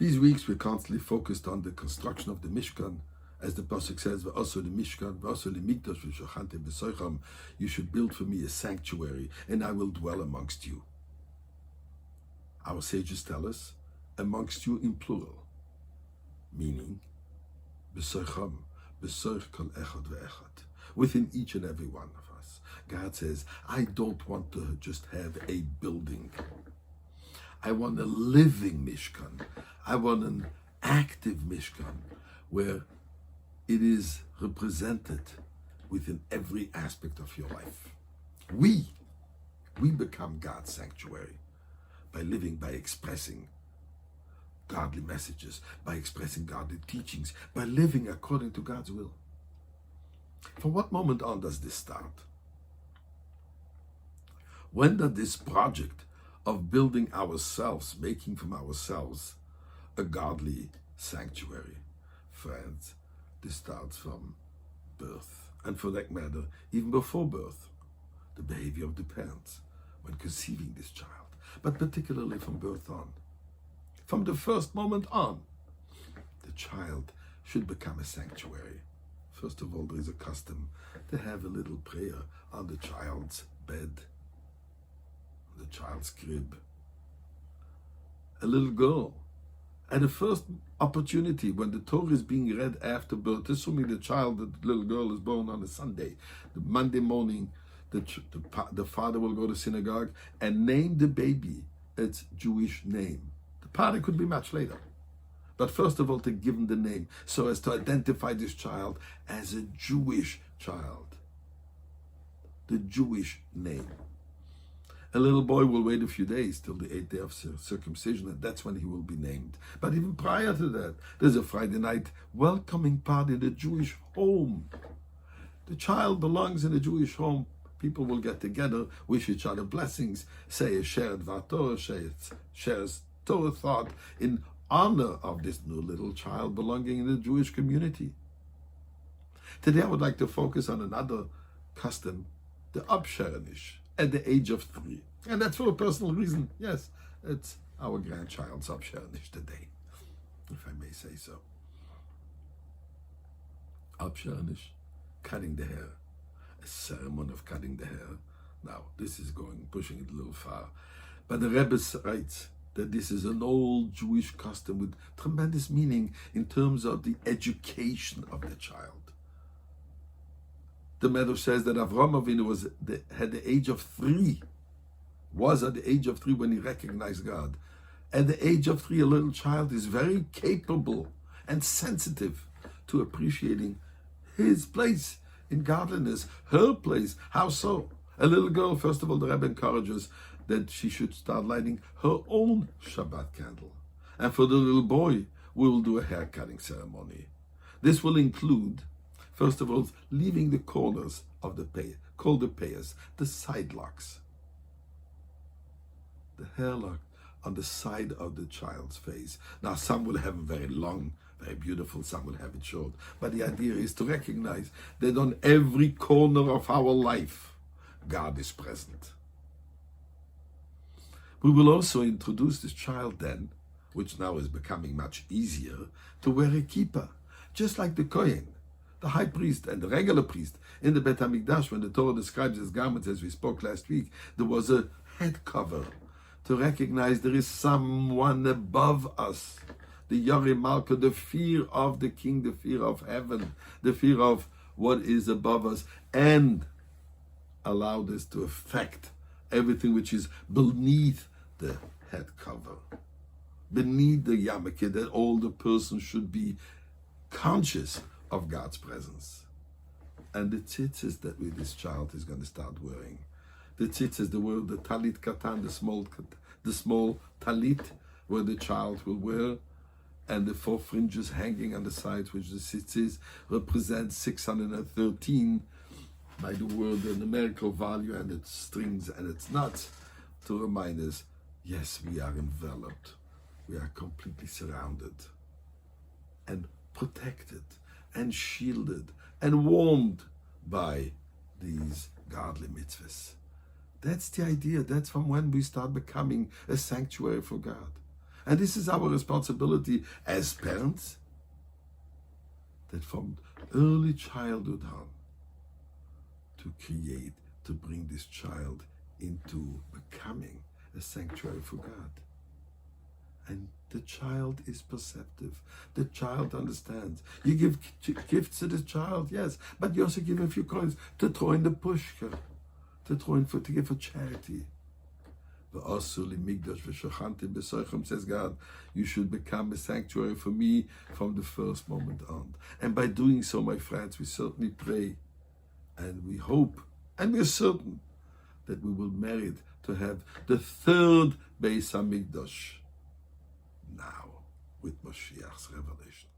These weeks we're constantly focused on the construction of the Mishkan. As the Pasuk says, "V'aso Mishkan, v'aso Mikdash v'shachante b'soicham." You should build for me a sanctuary, and I will dwell amongst you. Our sages tell us, amongst you in plural, meaning b'soicham, b'soich kol echad ve'echad, within each and every one of us. God says, I don't want to just have a building. I want a living Mishkan. I want an active Mishkan where it is represented within every aspect of your life. We become God's sanctuary by living, by expressing godly messages, by expressing godly teachings, by living according to God's will. From what moment on does this start? When does this project of building ourselves, making from ourselves a godly sanctuary? Friends, this starts from birth. And for that matter, even before birth, the behavior of the parents when conceiving this child, but particularly from birth on. From the first moment on, the child should become a sanctuary. First of all, there is a custom to have a little prayer on the child's bed, on the child's crib. A little girl, at the first opportunity, when the Torah is being read after birth, assuming the little girl is born on a Sunday, the Monday morning, the father will go to synagogue and name the baby its Jewish name. The party could be much later. But first of all, to give him the name, so as to identify this child as a Jewish child. The Jewish name. A little boy will wait a few days till the 8th day of circumcision, and that's when he will be named. But even prior to that, there's a Friday night welcoming party in the Jewish home. The child belongs in a Jewish home. People will get together, wish each other blessings, say a shared Torah, shares Torah thought in honor of this new little child belonging in the Jewish community. Today I would like to focus on another custom, the Absherenish, at the age of 3. And that's for a personal reason. Yes, it's our grandchild's Absherenish today, if I may say so. Absherenish, cutting the hair. A ceremony of cutting the hair. Now, this is pushing it a little far. But the Rebbe writes that this is an old Jewish custom with tremendous meaning in terms of the education of the child. The Medrash says that Avraham Avinu was at the age of 3 when he recognized God. At the age of 3, a little child is very capable and sensitive to appreciating his place in godliness, her place. How so? A little girl, first of all, the Rebbe encourages that she should start lighting her own Shabbat candle. And for the little boy, we will do a hair cutting ceremony. This will include, first of all, leaving the corners of the pay, called the payas, the side locks. The hair lock on the side of the child's face. Now, some will have very long, very beautiful, some will have it short. But the idea is to recognize that on every corner of our life, God is present. We will also introduce this child then, which now is becoming much easier, to wear a kippah, just like the Kohen, the high priest and the regular priest. In the Bet HaMikdash, when the Torah describes his garments, as we spoke last week, there was a head cover to recognize there is someone above us. The Yari Malka, the fear of the king, the fear of heaven, the fear of what is above us, and allow this to affect everything which is beneath the head cover, beneath the yarmulke, that all the person should be conscious of God's presence. And the tzitzis that this child is going to start wearing. The tzitzis, the word, the talit katan, the small talit, where the child will wear, and the 4 fringes hanging on the sides, which the tzitzis represent 613 by the word, the numerical value, and its strings and its knots, to remind us, yes, we are enveloped, we are completely surrounded and protected and shielded and warmed by these godly mitzvahs. That's the idea. That's from when we start becoming a sanctuary for God. And this is our responsibility as parents, that from early childhood on, to create, to bring this child into becoming a sanctuary for God. And the child is perceptive. The child understands. You give gifts to the child, yes, but you also give a few coins to throw in the pushka, to give for charity. Says God, you should become a sanctuary for me from the first moment on. And by doing so, my friends, we certainly pray and we hope and we're certain that we will merit to have the third Beis Hamikdash now with Mashiach's revelation.